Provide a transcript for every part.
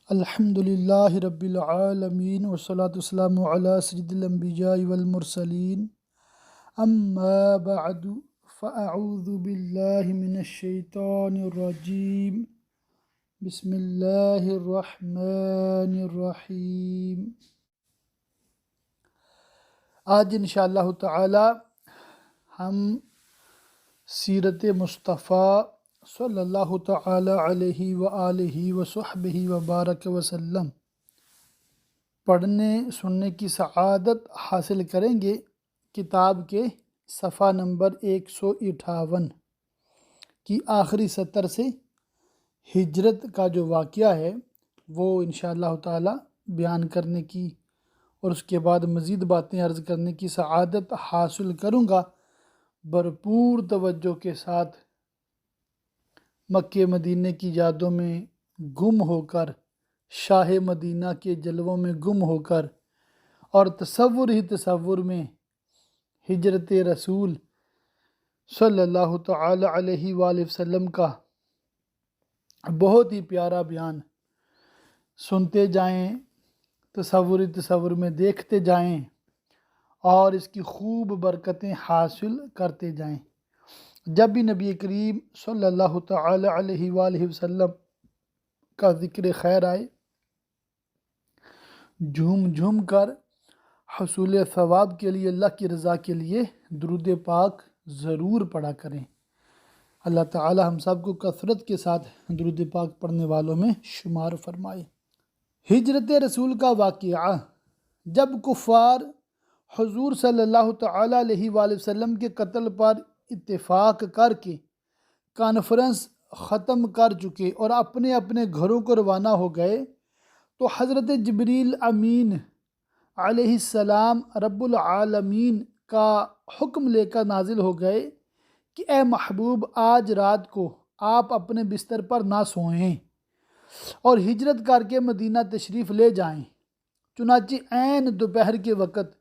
الحمد للہ رب العالمین والصلاة والسلام علی سید الانبیاء والمرسلین اما بعد فاعوذ باللہ من الشیطان الرجیم بسم اللہ الرحمن الرحیم۔ آج انشاءاللہ تعالی ہم سیرت مصطفیٰ صلی اللہ تعالی علیہ وآلہ وصحبہ وبارک وسلم پڑھنے سننے کی سعادت حاصل کریں گے کتاب کے صفحہ نمبر 158 کی آخری سطر سے ہجرت کا جو واقعہ ہے وہ انشاءاللہ تعالی بیان کرنے کی اور اس کے بعد مزید باتیں عرض کرنے کی سعادت حاصل کروں گا۔ بھرپور توجہ کے ساتھ مکہ مدینہ کی یادوں میں گم ہو کر، شاہ مدینہ کے جلووں میں گم ہو کر اور تصور ہی تصور میں ہجرت رسول صلی اللہ تعالی علیہ وآلہ وسلم کا بہت ہی پیارا بیان سنتے جائیں، تصور ہی تصور میں دیکھتے جائیں اور اس کی خوب برکتیں حاصل کرتے جائیں۔ جب بھی نبی کریم صلی اللہ تعالی علیہ وآلہ وسلم کا ذکر خیر آئے، جھوم جھوم کر حصول ثواب کے لیے، اللہ کی رضا کے لیے درود پاک ضرور پڑھا کریں۔ اللہ تعالی ہم سب کو کثرت کے ساتھ درود پاک پڑھنے والوں میں شمار فرمائے۔ ہجرت رسول کا واقعہ، جب کفار حضور صلی اللہ تعالی علیہ وآلہ وسلم کے قتل پر اتفاق کر کے کانفرنس ختم کر چکے اور اپنے اپنے گھروں کو روانہ ہو گئے تو حضرت جبریل امین علیہ السلام رب العالمین کا حکم لے کر نازل ہو گئے کہ اے محبوب، آج رات کو آپ اپنے بستر پر نہ سوئیں اور ہجرت کر کے مدینہ تشریف لے جائیں۔ چنانچہ عین دوپہر کے وقت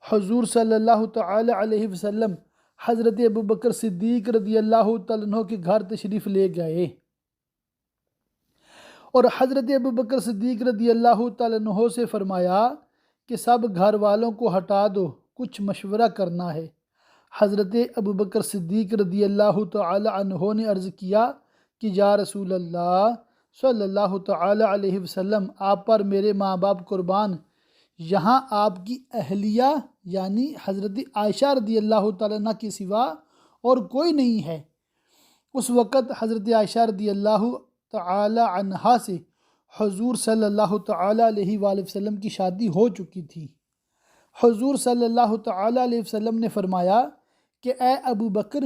حضور صلی اللہ تعالی علیہ وسلم حضرت ابوبکر صدیق رضی اللہ تعالیٰ عنہ کے گھر تشریف لے گئے اور حضرت ابوبکر صدیق رضی اللہ تعالیٰ عنہ سے فرمایا کہ سب گھر والوں کو ہٹا دو، کچھ مشورہ کرنا ہے۔ حضرت ابوبکر صدیق رضی اللہ تعالی عنہ نے عرض کیا کہ یا رسول اللہ صلی اللہ تعالی علیہ وسلم، آپ پر میرے ماں باپ قربان، یہاں آپ کی اہلیہ یعنی حضرت عائشہ رضی اللہ تعالیٰ عنہ کے سوا اور کوئی نہیں ہے۔ اس وقت حضرت عائشہ رضی اللہ تعالی عنہا سے حضور صلی اللہ تعالی علیہ وآلہ وسلم کی شادی ہو چکی تھی۔ حضور صلی اللہ تعالی علیہ وسلم نے فرمایا کہ اے ابو بکر،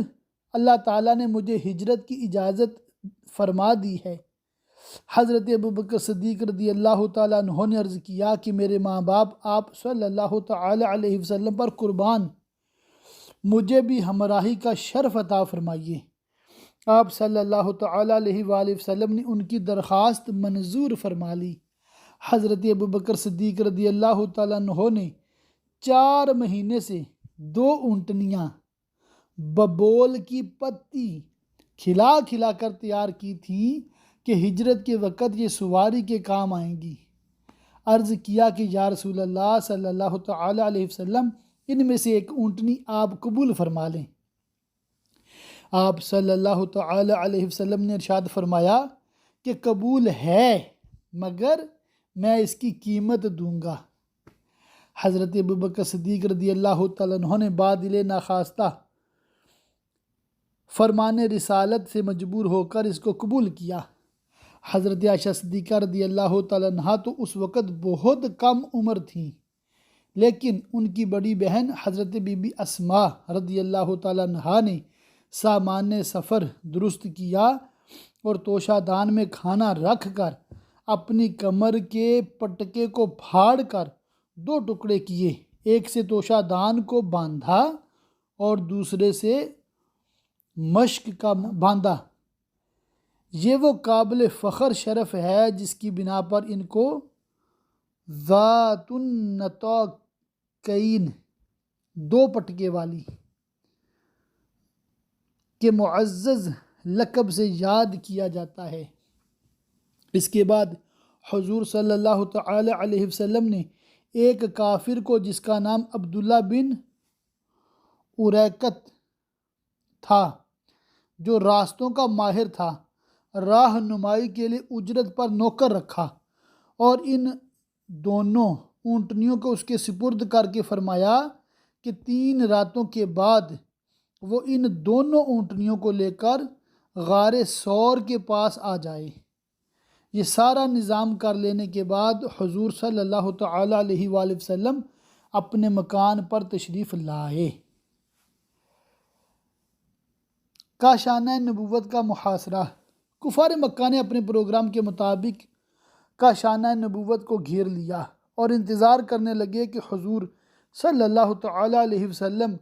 اللہ تعالیٰ نے مجھے ہجرت کی اجازت فرما دی ہے۔ حضرت ابوبکر صدیق رضی اللہ تعالیٰ عنہ نے عرض کیا کہ میرے ماں باپ آپ صلی اللہ تعالی علیہ وسلم پر قربان، مجھے بھی ہمراہی کا شرف عطا فرمائیے۔ آپ صلی اللہ تعالی علیہ وآلہ وسلم نے ان کی درخواست منظور فرما لی۔ حضرت ابوبکر صدیق رضی اللہ تعالیٰ عنہ نے 4 مہینے سے 2 اونٹنیاں ببول کی پتی کھلا کھلا کر تیار کی تھیں کہ ہجرت کے وقت یہ سواری کے کام آئیں گی۔ عرض کیا کہ یا رسول اللہ صلی اللہ تعالی علیہ وسلم، ان میں سے ایک اونٹنی آپ قبول فرما لیں۔ آپ صلی اللہ تعالی علیہ وسلم نے ارشاد فرمایا کہ قبول ہے، مگر میں اس کی قیمت دوں گا۔ حضرت ابوبکر صدیق رضی اللہ تعالیٰ عنہ نے بادل ناخواستہ فرمان رسالت سے مجبور ہو کر اس کو قبول کیا۔ حضرت عائشہ صدیقہ رضی اللہ تعالیٰ عنہ تو اس وقت بہت کم عمر تھیں، لیکن ان کی بڑی بہن حضرت بی بی اسماء رضی اللہ تعالیٰ عنہ نے سامان سفر درست کیا اور توشہ دان میں کھانا رکھ کر اپنی کمر کے پٹکے کو پھاڑ کر 2 ٹکڑے کیے، ایک سے توشہ دان کو باندھا اور دوسرے سے مشک کا باندھا۔ یہ وہ قابل فخر شرف ہے جس کی بنا پر ان کو ذات النطاقین 2 پٹکے والی کے معزز لقب سے یاد کیا جاتا ہے۔ اس کے بعد حضور صلی اللہ تعالی علیہ وسلم نے ایک کافر کو جس کا نام عبداللہ بن اریکت تھا، جو راستوں کا ماہر تھا، راہ نمائی کے لیے اجرت پر نوکر رکھا اور ان دونوں اونٹنیوں کو اس کے سپرد کر کے فرمایا کہ 3 راتوں کے بعد وہ ان دونوں اونٹنیوں کو لے کر غار ثور کے پاس آ جائے۔ یہ سارا نظام کر لینے کے بعد حضور صلی اللہ تعالیٰ علیہ وآلہ وسلم اپنے مکان پر تشریف لائے۔ کاشانہ نبوت کا محاصرہ۔ کفار مکہ نے اپنے پروگرام کے مطابق کاشانہ نبوت کو گھیر لیا اور انتظار کرنے لگے کہ حضور صلی اللہ تعالیٰ علیہ وسلم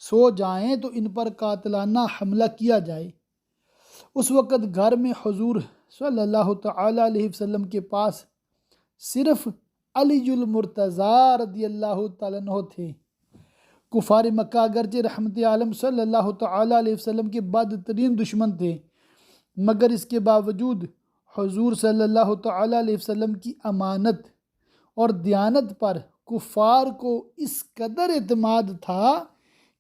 سو جائیں تو ان پر قاتلانہ حملہ کیا جائے۔ اس وقت گھر میں حضور صلی تعالیٰ علیہ وسلم کے پاس صرف علی المرتضیٰ رضی اللہ تعالیٰ عنہ تھے۔ کفار مکہ اگرچہ رحمت عالم صلی اللہ تعالیٰ علیہ وسلم کے بدترین دشمن تھے، مگر اس کے باوجود حضور صلی اللہ تعالیٰ علیہ وسلم کی امانت اور دیانت پر کفار کو اس قدر اعتماد تھا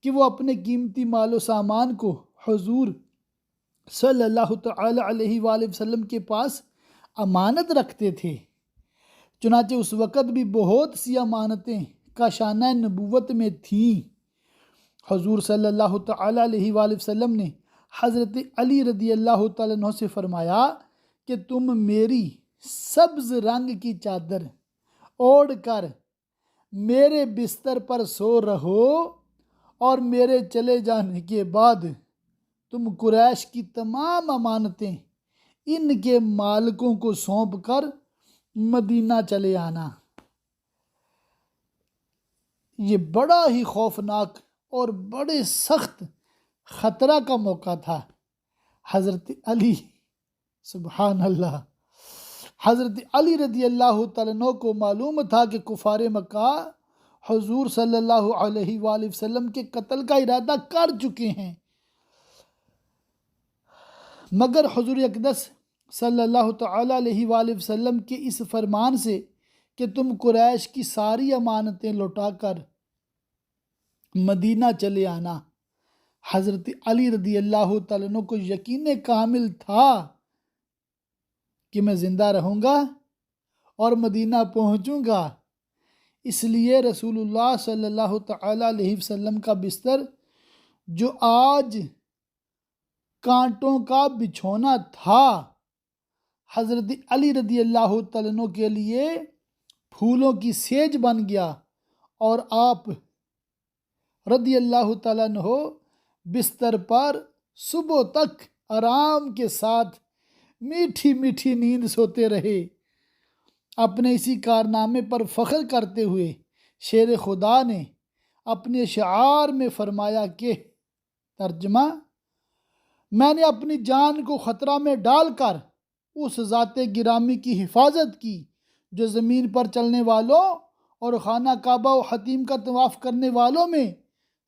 کہ وہ اپنے قیمتی مال و سامان کو حضور صلی اللہ تعالیٰ علیہ وآلہ وسلم کے پاس امانت رکھتے تھے۔ چنانچہ اس وقت بھی بہت سی امانتیں کاشانہ نبوت میں تھیں۔ حضور صلی اللہ تعالیٰ علیہ وآلہ وسلم نے حضرت علی رضی اللہ تعالیٰ عنہ سے فرمایا کہ تم میری سبز رنگ کی چادر اوڑھ کر میرے بستر پر سو رہو اور میرے چلے جانے کے بعد تم قریش کی تمام امانتیں ان کے مالکوں کو سونپ کر مدینہ چلے آنا۔ یہ بڑا ہی خوفناک اور بڑے سخت خطرہ کا موقع تھا۔ حضرت علی سبحان اللہ حضرت علی رضی اللہ تعالیٰ عنہ کو معلوم تھا کہ کفار مکہ حضور صلی اللہ علیہ وآلہ وسلم کے قتل کا ارادہ کر چکے ہیں، مگر حضور اقدس صلی اللہ تعالیٰ علیہ وآلہ وسلم کے اس فرمان سے کہ تم قریش کی ساری امانتیں لوٹا کر مدینہ چلے آنا، حضرت علی رضی اللہ تعالیٰ عنہ کو یقین کامل تھا کہ میں زندہ رہوں گا اور مدینہ پہنچوں گا۔ اس لیے رسول اللہ صلی اللہ تعالیٰ علیہ وسلم کا بستر جو آج کانٹوں کا بچھونا تھا، حضرت علی رضی اللہ تعالیٰ عنہ کے لیے پھولوں کی سیج بن گیا اور آپ رضی اللہ تعالیٰ عنہ بستر پر صبح تک آرام کے ساتھ میٹھی میٹھی نیند سوتے رہے۔ اپنے اسی کارنامے پر فخر کرتے ہوئے شیر خدا نے اپنے شعار میں فرمایا کہ ترجمہ: میں نے اپنی جان کو خطرہ میں ڈال کر اس ذات گرامی کی حفاظت کی جو زمین پر چلنے والوں اور خانہ کعبہ و حتیم کا طواف کرنے والوں میں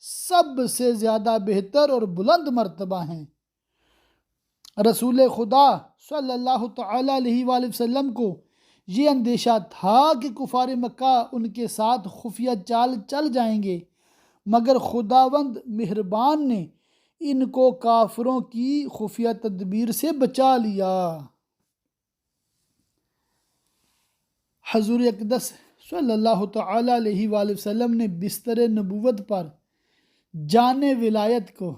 سب سے زیادہ بہتر اور بلند مرتبہ ہیں۔ رسول خدا صلی اللہ تعالیٰ علیہ وآلہ وسلم کو یہ اندیشہ تھا کہ کفار مکہ ان کے ساتھ خفیہ چال چل جائیں گے، مگر خداوند مہربان نے ان کو کافروں کی خفیہ تدبیر سے بچا لیا۔ حضور اقدس صلی اللہ تعالیٰ علیہ وآلہ وسلم نے بستر نبوت پر جان ولایت کو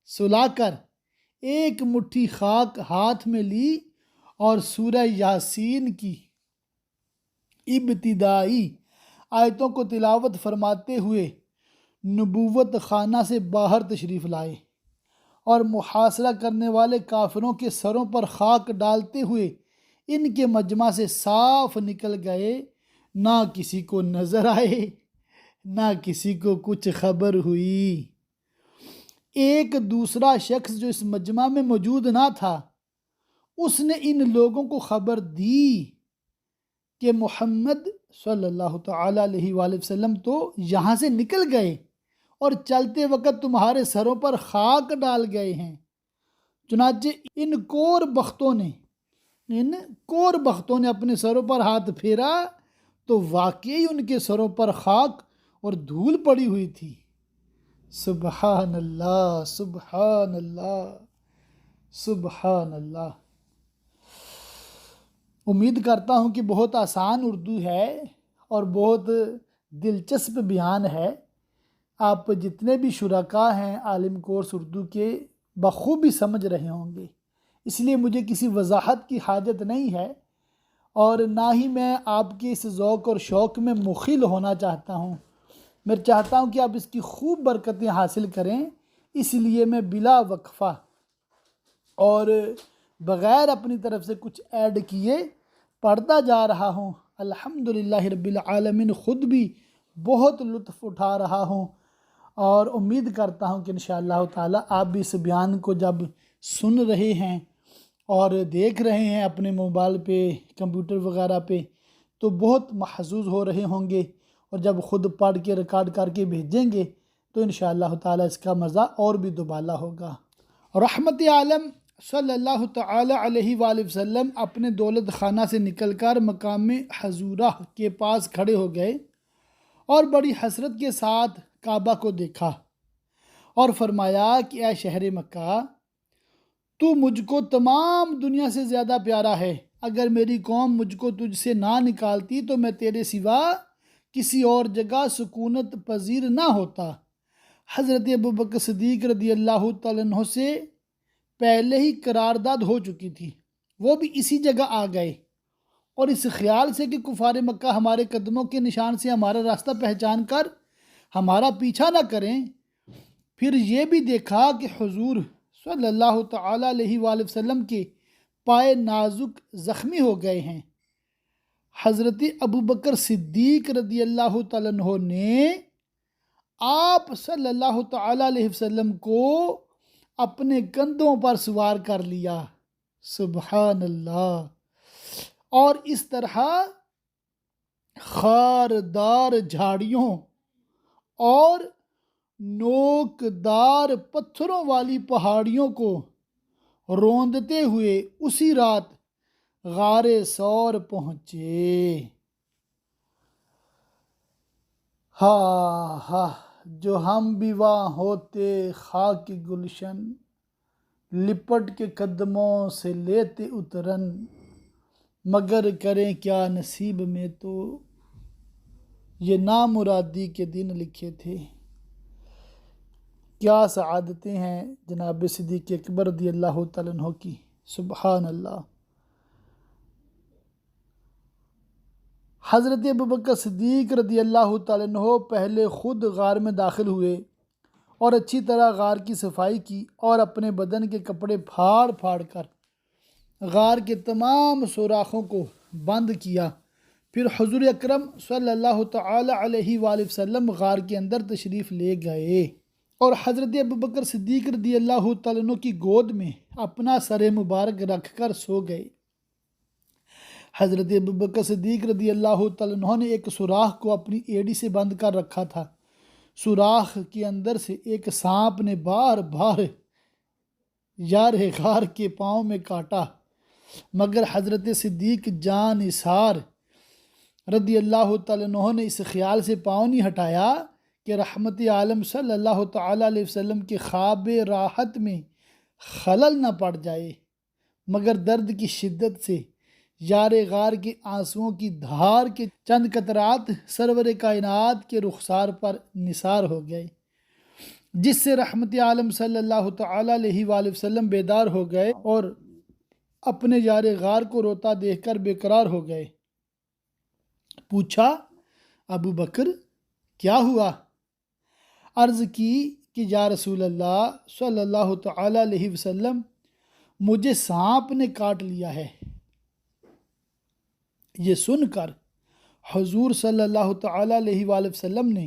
سلا کر ایک مٹھی خاک ہاتھ میں لی اور سورہ یاسین کی ابتدائی آیتوں کو تلاوت فرماتے ہوئے نبوت خانہ سے باہر تشریف لائے اور محاصرہ کرنے والے کافروں کے سروں پر خاک ڈالتے ہوئے ان کے مجمع سے صاف نکل گئے۔ نہ کسی کو نظر آئے، نہ کسی کو کچھ خبر ہوئی۔ ایک دوسرا شخص جو اس مجمع میں موجود نہ تھا، اس نے ان لوگوں کو خبر دی کہ محمد صلی اللہ تعالیٰ علیہ وآلہ وسلم تو یہاں سے نکل گئے اور چلتے وقت تمہارے سروں پر خاک ڈال گئے ہیں۔ چنانچہ ان کور بختوں نے ان کور بختوں نے اپنے سروں پر ہاتھ پھیرا تو واقعی ان کے سروں پر خاک اور دھول پڑی ہوئی تھی۔ سبحان اللہ، سبحان اللہ، سبحان اللہ۔ امید کرتا ہوں کہ بہت آسان اردو ہے اور بہت دلچسپ بیان ہے۔ آپ جتنے بھی شرکاء ہیں عالم کورس اردو کے بخوبی سمجھ رہے ہوں گے، اس لیے مجھے کسی وضاحت کی حاجت نہیں ہے، اور نہ ہی میں آپ کے اس ذوق اور شوق میں مخل ہونا چاہتا ہوں۔ میں چاہتا ہوں کہ آپ اس کی خوب برکتیں حاصل کریں، اس لیے میں بلا وقفہ اور بغیر اپنی طرف سے کچھ ایڈ کیے پڑھتا جا رہا ہوں۔ الحمدللہ رب العالمین، خود بھی بہت لطف اٹھا رہا ہوں، اور امید کرتا ہوں کہ انشاءاللہ تعالی آپ بھی اس بیان کو جب سن رہے ہیں اور دیکھ رہے ہیں اپنے موبائل پہ، کمپیوٹر وغیرہ پہ، تو بہت محظوظ ہو رہے ہوں گے، اور جب خود پڑھ کے ریکارڈ کر کے بھیجیں گے تو انشاءاللہ تعالی اس کا مزہ اور بھی دوبالا ہوگا۔ رحمت عالم صلی اللہ تعالی علیہ وآلہ وسلم اپنے دولت خانہ سے نکل کر مقام حضورہ کے پاس کھڑے ہو گئے اور بڑی حسرت کے ساتھ کعبہ کو دیکھا اور فرمایا کہ اے شہر مکہ، تو مجھ کو تمام دنیا سے زیادہ پیارا ہے۔ اگر میری قوم مجھ کو تجھ سے نہ نکالتی تو میں تیرے سوا کسی اور جگہ سکونت پذیر نہ ہوتا۔ حضرت ابوبکر صدیق رضی اللہ تعالیٰ عنہ سے پہلے ہی قرارداد ہو چکی تھی، وہ بھی اسی جگہ آ گئے، اور اس خیال سے کہ کفار مکہ ہمارے قدموں کے نشان سے ہمارا راستہ پہچان کر ہمارا پیچھا نہ کریں۔ پھر یہ بھی دیکھا کہ حضور صلی اللہ تعالیٰ علیہ وآلہ وسلم کے پائے نازک زخمی ہو گئے ہیں۔ حضرت ابوبکر صدیق رضی اللہ تعالیٰ عنہ نے آپ صلی اللہ تعالیٰ علیہ وسلم کو اپنے کندھوں پر سوار کر لیا، سبحان اللہ، اور اس طرح خاردار جھاڑیوں اور نوکدار پتھروں والی پہاڑیوں کو روندتے ہوئے اسی رات غار ثور پہنچے۔ ہاں ہاں، جو ہم بھی وہاں ہوتے خاک گلشن، لپٹ کے قدموں سے لیتے اترن، مگر کریں کیا نصیب میں تو یہ نامرادی کے دن لکھے تھے۔ کیا سعادتیں ہیں جناب صدیق اکبر رضی اللہ تعالیٰ عنہ کی، سبحان اللہ۔ حضرت ابوبکر صدیق رضی اللہ تعالیٰ عنہ پہلے خود غار میں داخل ہوئے اور اچھی طرح غار کی صفائی کی اور اپنے بدن کے کپڑے پھاڑ پھاڑ کر غار کے تمام سوراخوں کو بند کیا۔ پھر حضور اکرم صلی اللہ تعالی علیہ وآلہ وسلم غار کے اندر تشریف لے گئے اور حضرت ابوبکر صدیق رضی اللہ تعالیٰ عنہ کی گود میں اپنا سر مبارک رکھ کر سو گئے۔ حضرت ابوبکر صدیق رضی اللہ تعالیٰ عنہ نے ایک سوراخ کو اپنی ایڑی سے بند کر رکھا تھا۔ سوراخ کے اندر سے ایک سانپ نے بار بار یار غار کے پاؤں میں کاٹا، مگر حضرت صدیق جان نثار رضی اللہ تعالیٰ عنہ نے اس خیال سے پاؤں نہیں ہٹایا کہ رحمت عالم صلی اللہ تعالیٰ علیہ وسلم کے خواب راحت میں خلل نہ پڑ جائے، مگر درد کی شدت سے یار غار کے آنسوؤں کی دھار کے چند قطرات سرور کائنات کے رخسار پر نثار ہو گئے، جس سے رحمت عالم صلی اللہ تعالیٰ علیہ وآلہ وسلم بیدار ہو گئے اور اپنے یار غار کو روتا دیکھ کر بے قرار ہو گئے۔ پوچھا، ابو بکر کیا ہوا؟ عرض کی کہ یا رسول اللہ صلی اللہ تعالیٰ علیہ وسلم، مجھے سانپ نے کاٹ لیا ہے۔ یہ سن کر حضور صلی اللہ تعالیٰ علیہ وآلہ وسلم نے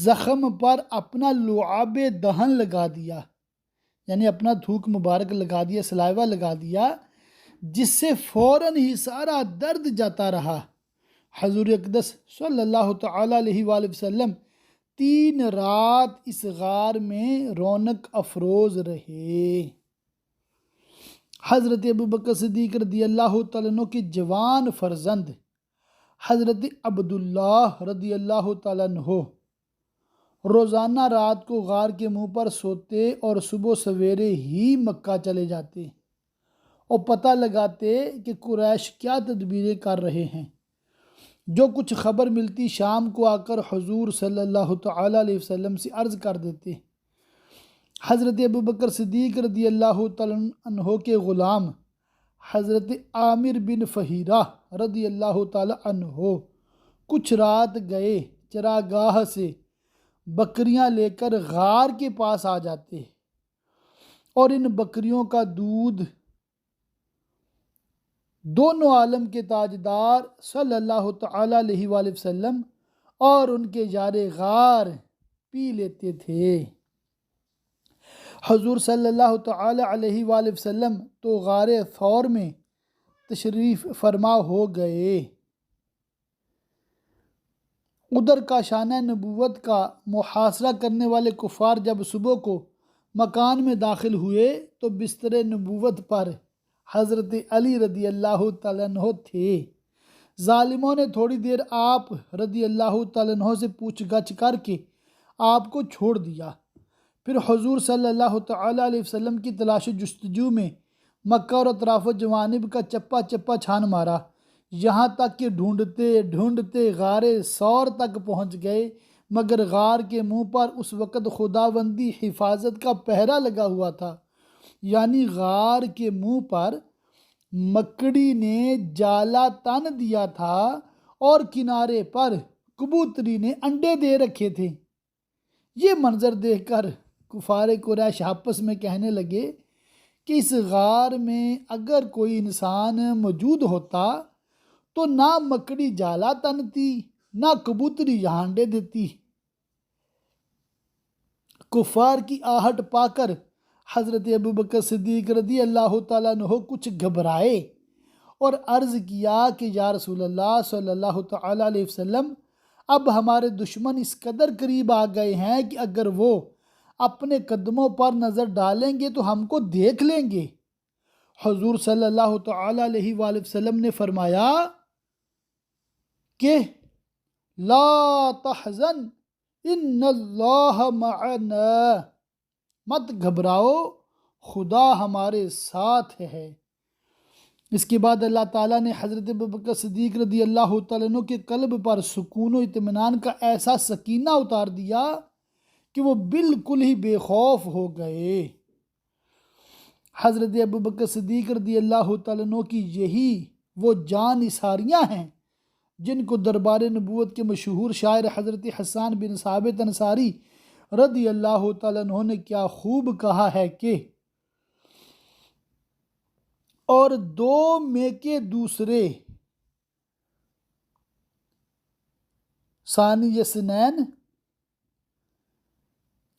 زخم پر اپنا لعاب دہن لگا دیا، یعنی اپنا تھوک مبارک لگا دیا، سلائیوا لگا دیا، جس سے فوراً ہی سارا درد جاتا رہا۔ حضور اقدس صلی اللہ تعالیٰ علیہ وآلہ وسلم 3 رات اس غار میں رونق افروز رہے۔ حضرت ابوبکر صدیق رضی اللہ تعالیٰ عنہ کے جوان فرزند حضرت عبداللہ رضی اللہ تعالیٰ عنہ روزانہ رات کو غار کے منہ پر سوتے اور صبح سویرے ہی مکہ چلے جاتے اور پتہ لگاتے کہ قریش کیا تدبیریں کر رہے ہیں۔ جو کچھ خبر ملتی شام کو آ کر حضور صلی اللہ تعالیٰ علیہ وسلم سے عرض کر دیتے۔ حضرت ابوبکر صدیق رضی اللہ تعالیٰ عنہ کے غلام حضرت عامر بن فہیرہ رضی اللہ تعالیٰ عنہ کچھ رات گئے چراگاہ سے بکریاں لے کر غار کے پاس آ جاتے اور ان بکریوں کا دودھ دونوں عالم کے تاجدار صلی اللہ تعالیٰ علیہ وآلہ وسلم اور ان کے یار غار پی لیتے تھے۔ حضور صلی اللہ تعالیٰ علیہ وآلہ وسلم تو غار ثور میں تشریف فرما ہو گئے۔ ادھر کاشانہ نبوت کا محاصرہ کرنے والے کفار جب صبح کو مکان میں داخل ہوئے تو بستر نبوت پر حضرت علی رضی اللہ تعالیٰ عنہ تھے۔ ظالموں نے تھوڑی دیر آپ رضی اللہ تعالیٰ عنہ سے پوچھ گچھ کر کے آپ کو چھوڑ دیا، پھر حضور صلی اللہ تعالیٰ علیہ وسلم کی تلاش جستجو میں مکہ اور اطراف و جوانب کا چپا چپا چھان مارا، یہاں تک کہ ڈھونڈتے ڈھونڈتے غار ثور تک پہنچ گئے، مگر غار کے منہ پر اس وقت خداوندی حفاظت کا پہرا لگا ہوا تھا، یعنی غار کے منہ پر مکڑی نے جالا تن دیا تھا اور کنارے پر کبوتری نے انڈے دے رکھے تھے۔ یہ منظر دیکھ کر کفار قریش آپس میں کہنے لگے کہ اس غار میں اگر کوئی انسان موجود ہوتا تو نہ مکڑی جالا تنتی نہ کبوتری یہاں انڈے دیتی۔ کفار کی آہٹ پا کر حضرت ابوبکر صدیق رضی اللہ تعالیٰ عنہ کچھ گھبرائے اور عرض کیا کہ یا رسول اللہ صلی اللہ تعالیٰ علیہ وسلم، اب ہمارے دشمن اس قدر قریب آ گئے ہیں کہ اگر وہ اپنے قدموں پر نظر ڈالیں گے تو ہم کو دیکھ لیں گے۔ حضور صلی اللہ تعالیٰ علیہ وآلہ وسلم نے فرمایا کہ لا تحزن ان اللہ معنا، مت گھبراؤ، خدا ہمارے ساتھ ہے۔ اس کے بعد اللہ تعالیٰ نے حضرت ابوبکر صدیق رضی اللہ تعالیٰ عنہ کے قلب پر سکون و اطمینان کا ایسا سکینہ اتار دیا کہ وہ بالکل ہی بے خوف ہو گئے۔ حضرت ابوبکر صدیق رضی اللہ تعالیٰ عنہ کی یہی وہ جان نثاریاں ہیں جن کو دربار نبوت کے مشہور شاعر حضرت حسان بن ثابت انصاری رضی اللہ تعالیٰ عنہ نے کیا خوب کہا ہے کہ اور دو میں کے دوسرے ثانی یسنین،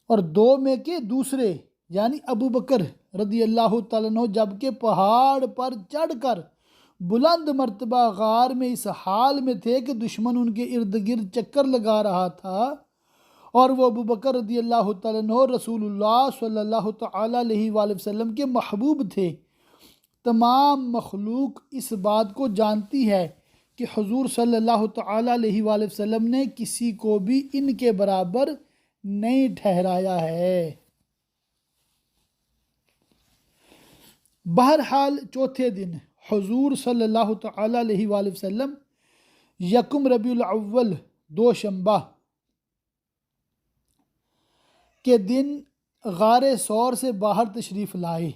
اور دو میں کے دوسرے یعنی ابوبکر رضی اللہ تعالیٰ عنہ جب کہ پہاڑ پر چڑھ کر بلند مرتبہ غار میں اس حال میں تھے کہ دشمن ان کے ارد گرد چکر لگا رہا تھا، اور وہ ابوبکر رضی اللہ تعالیٰ عنہ رسول اللہ صلی اللہ تعالیٰ علیہ وآلہ وسلم کے محبوب تھے۔ تمام مخلوق اس بات کو جانتی ہے کہ حضور صلی اللہ تعالیٰ علیہ وآلہ وسلم نے کسی کو بھی ان کے برابر نہیں ٹھہرایا ہے۔ بہرحال چوتھے دن حضور صلی اللہ تعالیٰ علیہ وآلہ وسلم یکم ربیع الاول دوشنبہ کے دن غار ثور سے باہر تشریف لائے۔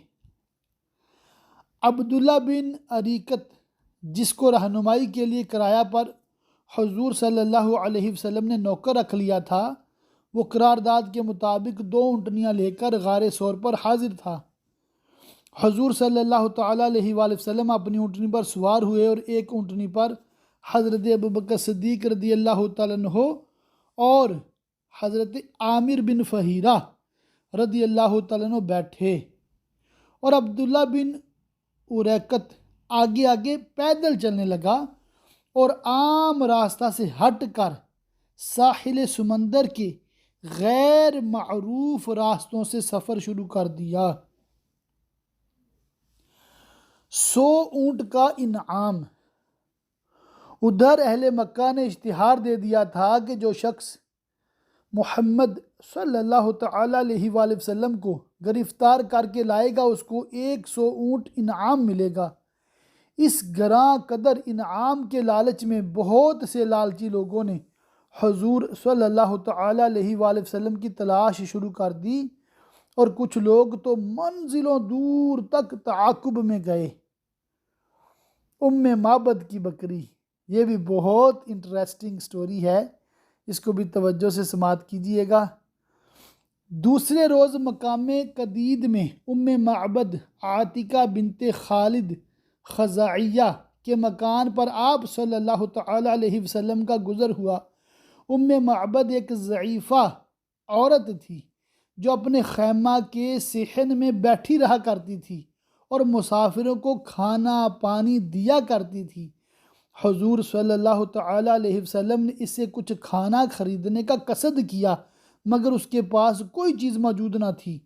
عبداللہ بن اریکت جس کو رہنمائی کے لیے کرایہ پر حضور صلی اللہ علیہ وسلم نے نوکر رکھ لیا تھا، وہ قرارداد کے مطابق 2 اونٹنیاں لے کر غار ثور پر حاضر تھا۔ حضور صلی اللہ تعالیٰ علیہ وآلہ وسلم اپنی اونٹنی پر سوار ہوئے اور ایک اونٹنی پر حضرت ابوبکر صدیق رضی اللہ تعالیٰ عنہ اور حضرت عامر بن فہیرہ رضی اللہ تعالیٰ عنہ بیٹھے، اور عبداللہ بن اریکت آگے آگے پیدل چلنے لگا اور عام راستہ سے ہٹ کر ساحل سمندر کے غیر معروف راستوں سے سفر شروع کر دیا۔ 100 اونٹ کا انعام۔ ادھر اہل مکہ نے اشتہار دے دیا تھا کہ جو شخص محمد صلی اللہ تعالیٰ علیہ وآلہ وسلم کو گرفتار کر کے لائے گا اس کو 100 اونٹ انعام ملے گا۔ اس گراں قدر انعام کے لالچ میں بہت سے لالچی لوگوں نے حضور صلی اللہ تعالیٰ علیہ وآلہ وسلم کی تلاش شروع کر دی، اور کچھ لوگ تو منزلوں دور تک تعاقب میں گئے۔ معبد کی بکری، یہ بھی بہت انٹرسٹنگ سٹوری ہے، اس کو بھی توجہ سے سماعت کیجئے گا۔ دوسرے روز مقام قدید میں معبد عاتقہ بنت خالد خزاعیہ کے مکان پر آپ صلی اللہ تعالیٰ علیہ وسلم کا گزر ہوا۔ معبد ایک ضعیفہ عورت تھی جو اپنے خیمہ کے صحن میں بیٹھی رہا کرتی تھی اور مسافروں کو کھانا پانی دیا کرتی تھی۔ حضور صلی اللہ تعالیٰ علیہ وسلم نے اس سے کچھ کھانا خریدنے کا قصد کیا، مگر اس کے پاس کوئی چیز موجود نہ تھی۔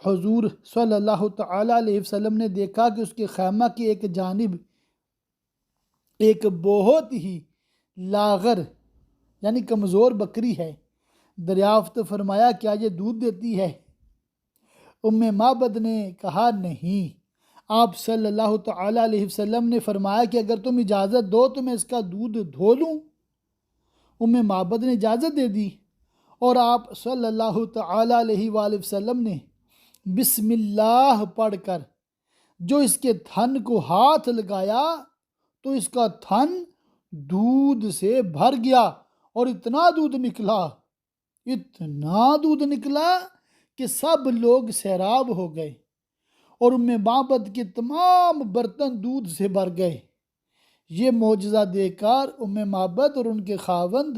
حضور صلی اللہ تعالیٰ علیہ وسلم نے دیکھا کہ اس کے خیمہ کی ایک جانب ایک بہت ہی لاغر یعنی کمزور بکری ہے۔ دریافت فرمایا، کیا یہ دودھ دیتی ہے؟ معبد نے کہا، نہیں۔ آپ صلی اللہ تعالیٰ علیہ وسلم نے فرمایا کہ اگر تم اجازت دو تو میں اس کا دودھ دھو لوں۔ معبد نے اجازت دے دی، اور آپ صلی اللہ تعالیٰ علیہ وآلہ وسلم نے بسم اللہ پڑھ کر جو اس کے تھن کو ہاتھ لگایا تو اس کا تھن دودھ سے بھر گیا، اور اتنا دودھ نکلا کہ سب لوگ سیراب ہو گئے، اور معبد کے تمام برتن دودھ سے بھر گئے۔ یہ معجزہ دیکھ کر معبد اور ان کے خاوند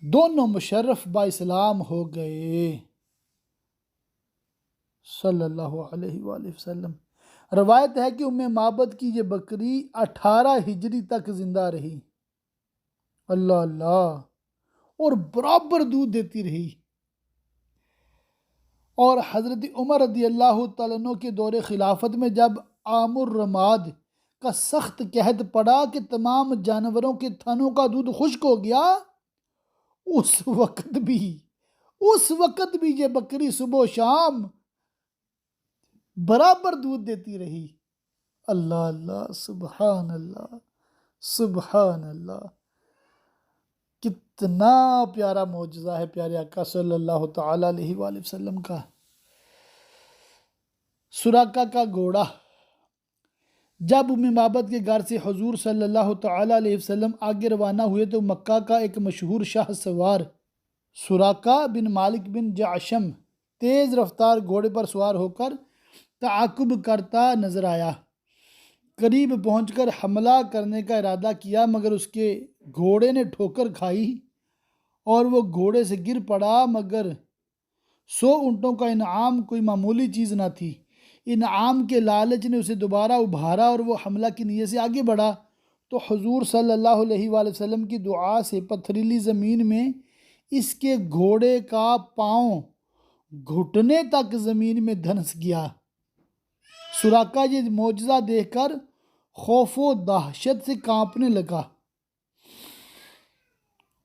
دونوں مشرف با اسلام ہو گئے صلی اللہ علیہ وآلہ وسلم۔ روایت ہے کہ معبد کی یہ بکری 18 ہجری تک زندہ رہی، اللہ اللہ، اور برابر دودھ دیتی رہی۔ اور حضرت عمر رضی اللہ تعالیٰ عنہ کے دور خلافت میں جب عام الرماد کا سخت قحط پڑا کہ تمام جانوروں کے تھنوں کا دودھ خشک ہو گیا، اس وقت بھی یہ بکری صبح و شام برابر دودھ دیتی رہی۔ اللہ اللہ، سبحان اللہ، سبحان اللہ، کتنا پیارا معجزہ ہے پیارے آقا صلی اللہ تعالیٰ علیہ وآلہ وسلم کا۔ سراقہ کا گھوڑا۔ جب معبد کے گھر سے حضور صلی اللہ تعالیٰ علیہ وسلم آگے روانہ ہوئے تو مکہ کا ایک مشہور شاہ سوار سراقہ بن مالک بن جعشم تیز رفتار گھوڑے پر سوار ہو کر تعاقب کرتا نظر آیا۔ قریب پہنچ کر حملہ کرنے کا ارادہ کیا، مگر اس کے گھوڑے نے ٹھوکر کھائی اور وہ گھوڑے سے گر پڑا، مگر 100 اونٹوں کا انعام کوئی معمولی چیز نہ تھی۔ انعام کے لالچ نے اسے دوبارہ ابھارا اور وہ حملہ کی نیت سے آگے بڑھا، تو حضور صلی اللہ علیہ وآلہ وسلم کی دعا سے پتھریلی زمین میں اس کے گھوڑے کا پاؤں گھٹنے تک زمین میں دھنس گیا۔ سراقہ یہ معجزہ دیکھ کر خوف و دہشت سے کانپنے لگا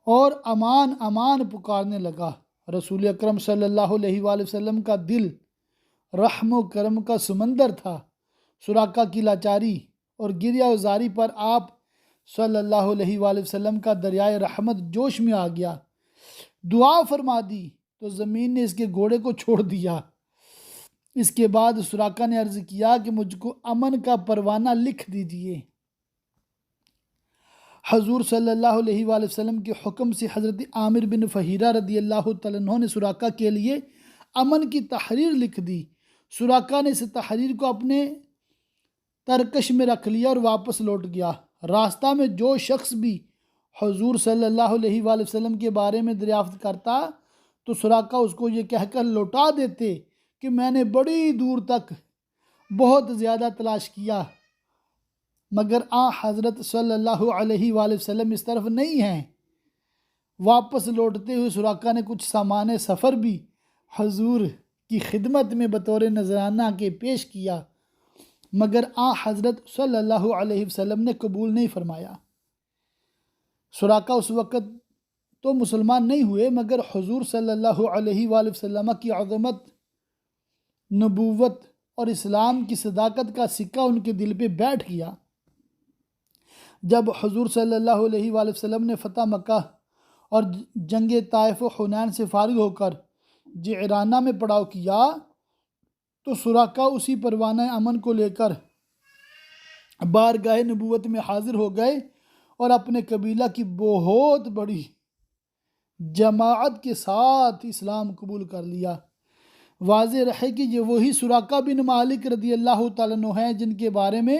اور امان امان پکارنے لگا۔ رسول اکرم صلی اللہ علیہ وآلہ وسلم کا دل رحم و کرم کا سمندر تھا۔ سراقہ کی لاچاری اور گریہ وزاری پر آپ صلی اللہ علیہ وآلہ وسلم کا دریائے رحمت جوش میں آ گیا، دعا فرما دی تو زمین نے اس کے گھوڑے کو چھوڑ دیا۔ اس کے بعد سراقہ نے عرض کیا کہ مجھ کو امن کا پروانہ لکھ دیجئے۔ حضور صلی اللہ علیہ وآلہ وسلم کے حکم سے حضرت عامر بن فہیرہ رضی اللہ تعالیٰ عنہ نے سراقہ کے لیے امن کی تحریر لکھ دی۔ سراقہ نے اس تحریر کو اپنے ترکش میں رکھ لیا اور واپس لوٹ گیا۔ راستہ میں جو شخص بھی حضور صلی اللہ علیہ وآلہ وسلم کے بارے میں دریافت کرتا تو سراقہ اس کو یہ کہہ کر لوٹا دیتے کہ میں نے بڑی دور تک بہت زیادہ تلاش کیا، مگر حضرت صلی اللہ علیہ وآلہ وسلم اس طرف نہیں ہیں۔ واپس لوٹتے ہوئے سراقہ نے کچھ سامان سفر بھی حضور کی خدمت میں بطور نذرانہ کے پیش کیا۔ مگر حضرت صلی اللہ علیہ وسلم نے قبول نہیں فرمایا۔ سراقہ اس وقت تو مسلمان نہیں ہوئے، مگر حضور صلی اللہ علیہ وآلہ وسلم کی عظمت، نبوت اور اسلام کی صداقت کا سکہ ان کے دل پہ بیٹھ گیا۔ جب حضور صلی اللہ علیہ وآلہ وسلم نے فتح مکہ اور جنگ طائف و حنین سے فارغ ہو کر جعرانہ میں پڑاؤ کیا تو سراقہ اسی پروانہ امن کو لے کر بارگاہ نبوت میں حاضر ہو گئے اور اپنے قبیلہ کی بہت بڑی جماعت کے ساتھ اسلام قبول کر لیا۔ واضح رہے کہ یہ وہی سراقہ بن مالک رضی اللہ تعالیٰ عنہ ہیں جن کے بارے میں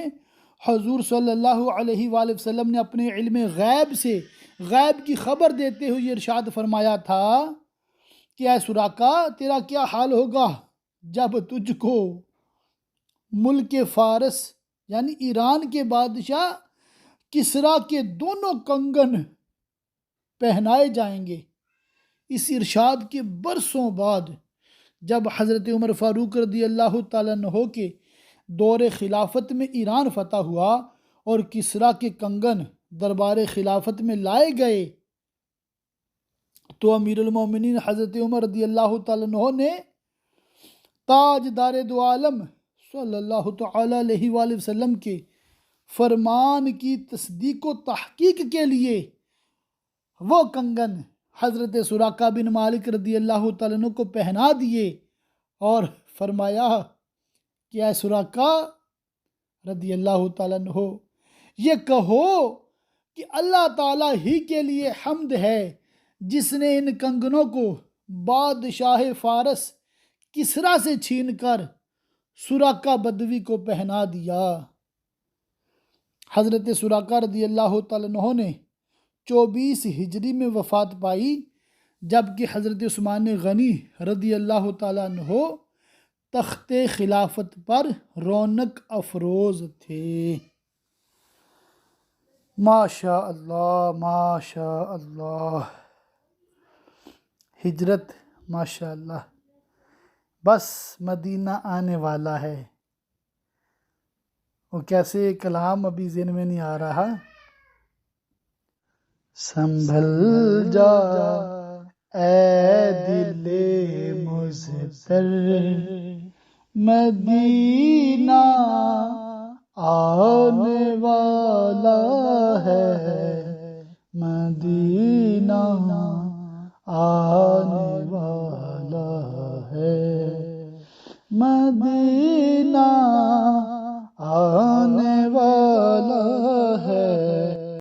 حضور صلی اللہ علیہ وآلہ وسلم نے اپنے علم غیب سے غیب کی خبر دیتے ہوئے یہ ارشاد فرمایا تھا کہ اے سراقہ تیرا کیا حال ہوگا جب تجھ کو ملک فارس یعنی ایران کے بادشاہ کسریٰ کے دونوں کنگن پہنائے جائیں گے۔ اس ارشاد کے برسوں بعد جب حضرت عمر فاروق رضی اللہ تعالیٰ عنہ کے دور خلافت میں ایران فتح ہوا اور کسریٰ کے کنگن دربار خلافت میں لائے گئے تو امیر المومنین حضرت عمر رضی اللہ تعالیٰ عنہ نے تاجدار دو عالم صلی اللہ تعالیٰ علیہ وآلہ وسلم کے فرمان کی تصدیق و تحقیق کے لیے وہ کنگن حضرت سراقہ بن مالک رضی اللہ تعالیٰ عنہ کو پہنا دیے اور فرمایا کہ اے سراقہ رضی اللہ تعالیٰ عنہ یہ کہو کہ اللہ تعالیٰ ہی کے لیے حمد ہے جس نے ان کنگنوں کو بادشاہ فارس کسریٰ سے چھین کر سراقہ بدوی کو پہنا دیا۔ حضرت سراقہ رضی اللہ تعالیٰ عنہ نے 24 ہجری میں وفات پائی جبکہ حضرت عثمان غنی رضی اللہ تعالیٰ عنہ تخت خلافت پر رونق افروز تھے۔ ماشاء اللہ ماشاء اللہ، ہجرت ماشاء اللہ، بس مدینہ آنے والا ہے۔ وہ کیسے کلام ابھی ذہن میں نہیں آ رہا۔ سنبھل جا اے دل مضطر، مدینہ آنے والا ہے، مدینہ